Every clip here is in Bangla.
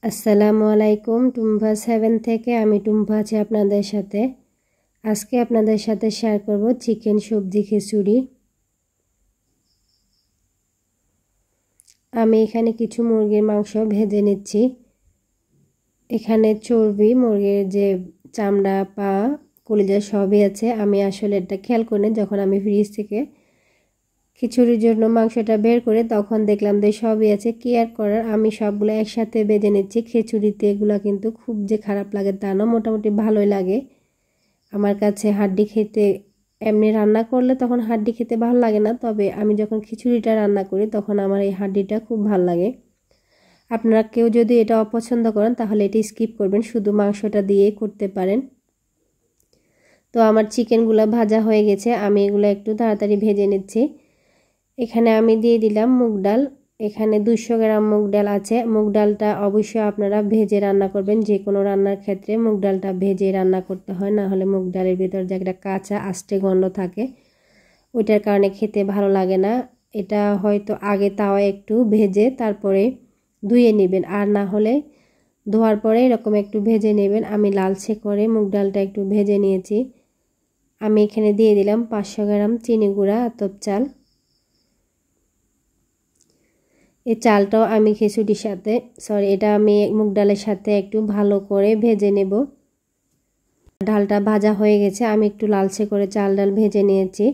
আসসালামু আলাইকুম। টুম্পা 7 থেকে আমি টুম্পা আছি আপনাদের সাথে। আজকে আপনাদের সাথে শেয়ার করব চিকেন সবজি খিচুড়ি। আমি এখানে কিছু মুরগির মাংস ভেজে নিচ্ছি। এখানে চর্বি, মুরগির যে চামড়া, পা, কলিজা সবই আছে। আমি আসলে এটা খেয়াল করিনি, যখন আমি ফ্রিজ থেকে খিচুড়ির জন্য মাংসটা বের করে তখন দেখলাম যে সবই আছে। কি আর করার, আমি সবগুলো একসাথে ভেজে নিচ্ছি। খিচুড়িতে এগুলো কিন্তু খুব যে খারাপ লাগে তা না, মোটামুটি ভালোই লাগে। আমার কাছে হাড্ডি খেতে, এমনি রান্না করলে তখন হাড্ডি খেতে ভালো লাগে না, তবে আমি যখন খিচুড়িটা রান্না করি তখন আমার এই হাড্ডিটা খুব ভালো লাগে। আপনারা কেউ যদি এটা অপছন্দ করেন তাহলে এটি স্কিপ করবেন, শুধু মাংসটা দিয়েই করতে পারেন। তো আমার চিকেনগুলো ভাজা হয়ে গেছে, আমি এগুলো একটু তাড়াতাড়ি ভেজে নিচ্ছি। এখানে আমি দিয়ে দিলাম মুগ ডাল। এখানে 200 গ্রাম মুগ ডাল আছে। মুগ ডালটা অবশ্যই আপনারা ভেজে রান্না করবেন। যে কোনো রান্নার ক্ষেত্রে মুগ ডালটা ভেজে রান্না করতে হয়, না হলে মুগ ডালের ভিতর যে একটা কাঁচা আষ্টে গন্ধ থাকে, ওইটার কারণে খেতে ভালো লাগে না। এটা হয়তো আগে তাওয়ায় একটু ভেজে তারপরে ধুয়ে নেবেন, আর না হলে ধোয়ার পরে এরকম একটু ভেজে নেবেন। আমি লালচে করে মুগ ডালটা একটু ভেজে নিয়েছি। আমি এখানে দিয়ে দিলাম 500 গ্রাম চিনি গুঁড়া, আতপ চাল। এই চালটাও আমি খিচুড়ির সাথে, এটা আমি মুগ ডালের সাথে একটু ভালো করে ভেজে নেব। ডালটা ভাজা হয়ে গেছে, আমি একটু লালচে করে চাল ডাল ভেজে নিয়েছি।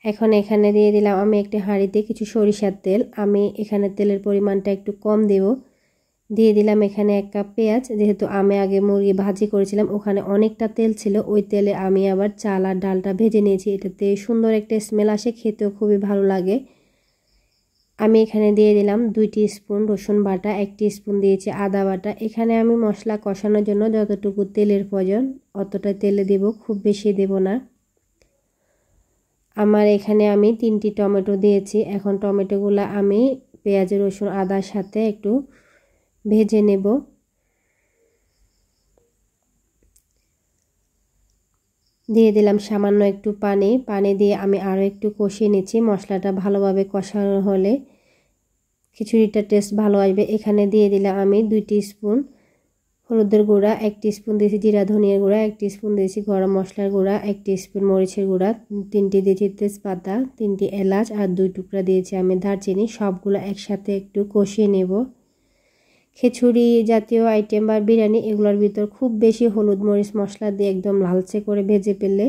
এখন এখানে দিয়ে দিলাম আমি একটি হাঁড়িতে কিছু সরিষার তেল। আমি এখানে তেলের পরিমাণটা একটু কম দেব। দিয়ে দিলাম এখানে 1 কাপ পেঁয়াজ। যেহেতু আমি আগে মুরগি ভাজি করেছিলাম, ওখানে অনেকটা তেল ছিল, ওই তেলে আমি আবার চাল আর ডালটা ভেজে নিয়েছি। এটাতে সুন্দর একটা স্মেল আসে, খেতেও খুবই ভালো লাগে। আমি এখানে দিয়ে দিলাম 2 টিস্পুন রসুন বাটা, 1 টিস্পুন দিয়েছি আদা বাটা। এখানে আমি মশলা কষানোর জন্য যতটুকু তেলের প্রয়োজন অতটা তেলে দেব, খুব বেশি দেব না। আমার এখানে আমি 3টি টমেটো দিয়েছি। এখন টমেটোগুলো আমি পেঁয়াজ, রসুন, আদার সাথে একটু ভেজে নেব। দিয়ে দিলাম সামান্য একটু পানি দিয়ে আমি আরও একটু কষিয়ে নিচ্ছি। মশলাটা ভালোভাবে কষানো হলে খিচুড়িটার টেস্ট ভালো আসবে। এখানে দিয়ে দিলাম আমি 2 টিস্পুন হলুদের গুঁড়া, 1 টিস্পুন দিয়েছি জিরা ধনিয়ার গুঁড়া, 1 টিস্পুন দিয়েছি গরম মশলার গুঁড়া, 1 টিস্পুন মরিচের গুঁড়া, 3টি দিয়েছি তেজপাতা, 3টি এলাচ আর 2 টুকরা দিয়েছি আমি দারচিনি। সবগুলো একসাথে একটু কষিয়ে নেব। খিচুড়ি জাতীয় আইটেম বা বিরিয়ানি এগুলোর ভিতর খুব বেশি হলুদ মরিচ মশলা দিয়ে একদম লালচে করে ভেজে ফেললে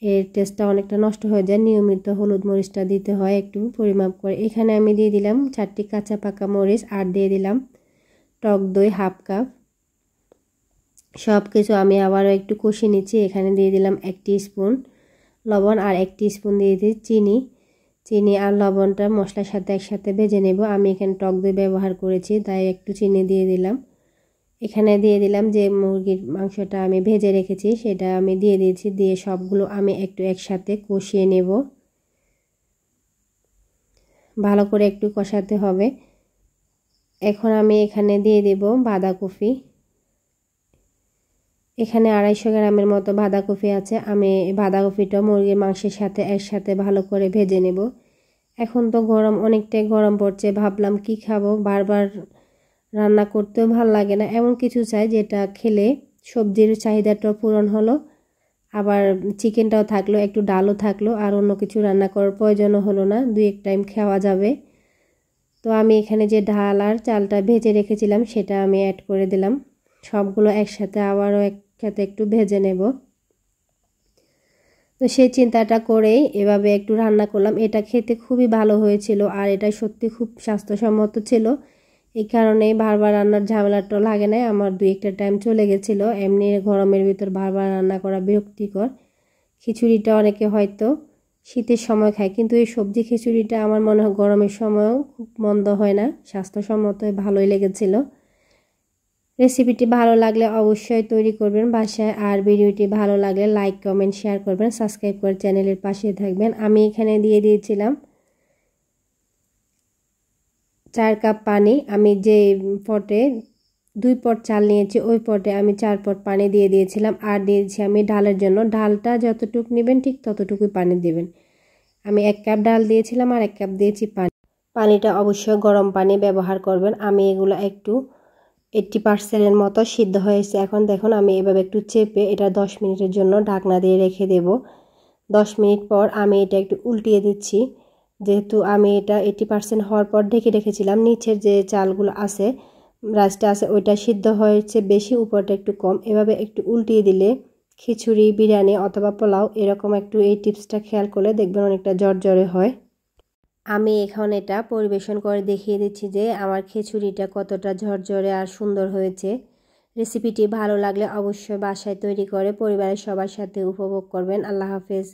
এর টেস্টটা অনেকটা নষ্ট হয়ে যায়। নিয়মিত হলুদ মরিচটা দিতে হয় একটু পরিমাপ করে। এখানে আমি দিয়ে দিলাম 4টি কাঁচা পাকা মরিচ আর দিয়ে দিলাম টক দই 1/2 কাপ। সব কিছু আমি আবারও একটু কষিয়ে নিচ্ছি। এখানে দিয়ে দিলাম 1 টিস্পুন লবণ আর 1 টিস্পুন দিয়ে দিচ্ছি চিনি আর লবণটা মশলার সাথে একসাথে ভেজে নেব। আমি এখানে টক দই ব্যবহার করেছি, তাই একটু চিনি দিয়ে দিলাম। এখানে দিয়ে দিলাম যে মুরগির মাংসটা আমি ভেজে রেখেছি সেটা আমি দিয়ে দিয়েছি। দিয়ে সবগুলো আমি একটু একসাথে কষিয়ে নেব। ভালো করে একটু কষাতে হবে। এখন আমি এখানে দিয়ে দেব বাঁধাকপি। এখানে 250 গ্রামের মতো বাঁধাকপি আছে। আমি বাঁধাকপিটা মুরগির মাংসের সাথে একসাথে ভালো করে ভেজে নেব। এখন তো গরম, অনেকটাই গরম পড়ছে, ভাবলাম কি খাবো, বারবার রান্না করতেও ভালো লাগে না। এমন কিছু চাই যেটা খেলে সবজির চাহিদাটাও পূরণ হলো, আবার চিকেনটাও থাকলো, একটু ডালও থাকলো, আর অন্য কিছু রান্না করার প্রয়োজনও হলো না, 2-1 টাইম খাওয়া যাবে। তো আমি এখানে যে ডাল আর চালটা ভেজে রেখেছিলাম সেটা আমি অ্যাড করে দিলাম। সবগুলো একসাথে আবারও একসাথে একটু ভেজে নেব। তো সেই চিন্তাটা করেই এভাবে একটু রান্না করলাম। এটা খেতে খুবই ভালো হয়েছিল আর এটা সত্যি খুব স্বাস্থ্যসম্মত ছিল। এই কারণেই বারবার রান্নার ঝামেলাটা লাগে না, আমার 2-1টা টাইম চলে গেছিলো। এমনি গরমের ভিতর বারবার রান্না করা বিরক্তিকর। খিচুড়িটা অনেকে হয়তো শীতের সময় খায়, কিন্তু এই সবজি খিচুড়িটা আমার মনে হয় গরমের সময়ও খুব মন্দ হয় না, স্বাস্থ্যসম্মত ভালোই লেগেছিল। রেসিপিটি ভালো লাগলে অবশ্যই তৈরি করবেন বাসায়, আর ভিডিওটি ভালো লাগলে লাইক, কমেন্ট, শেয়ার করবেন, সাবস্ক্রাইব করে চ্যানেলের পাশে থাকবেন। আমি এখানে দিয়ে দিয়েছিলাম 4 কাপ পানি। আমি যে পটে 2 পট চাল নিয়েছি ওই পটে আমি 4 পট পানি দিয়ে দিয়েছিলাম। আর দিয়েছি আমি ডালের জন্য, ডালটা যতটুকু নেবেন ঠিক ততটুকুই পানি দেবেন। আমি 1 কাপ ডাল দিয়েছিলাম আর 1 কাপ দিয়েছি পানি। পানিটা অবশ্যই গরম পানি ব্যবহার করবেন। আমি এগুলো একটু 80% মতো সিদ্ধ হয়েছে। এখন দেখুন আমি এভাবে একটু চেপে এটা 10 মিনিটের জন্য ঢাকনা দিয়ে রেখে দেব। 10 মিনিট পর আমি এটা একটু উল্টিয়ে দিচ্ছি। যেহেতু আমি এটা 80% হওয়ার পর ঢেকে রেখেছিলাম, নিচের যে চালগুলো আছে, রাইসটা আছে, ওইটা সিদ্ধ হয়েছে বেশি, উপরটা একটু কম। এভাবে একটু উল্টিয়ে দিলে খিচুড়ি, বিরিয়ানি অথবা পোলাও এরকম একটু এই টিপসটা খেয়াল করলে দেখবেন অনেকটা ঝরঝরে হয়। আমি এখন এটা পরিবেশন করে দেখিয়ে দিচ্ছি যে আমার খিচুড়িটা কতটা ঝরঝরে আর সুন্দর হয়েছে। রেসিপিটি ভালো লাগলে অবশ্যই বাসায় তৈরি করে পরিবারের সবার সাথে উপভোগ করবেন। আল্লাহ হাফেজ।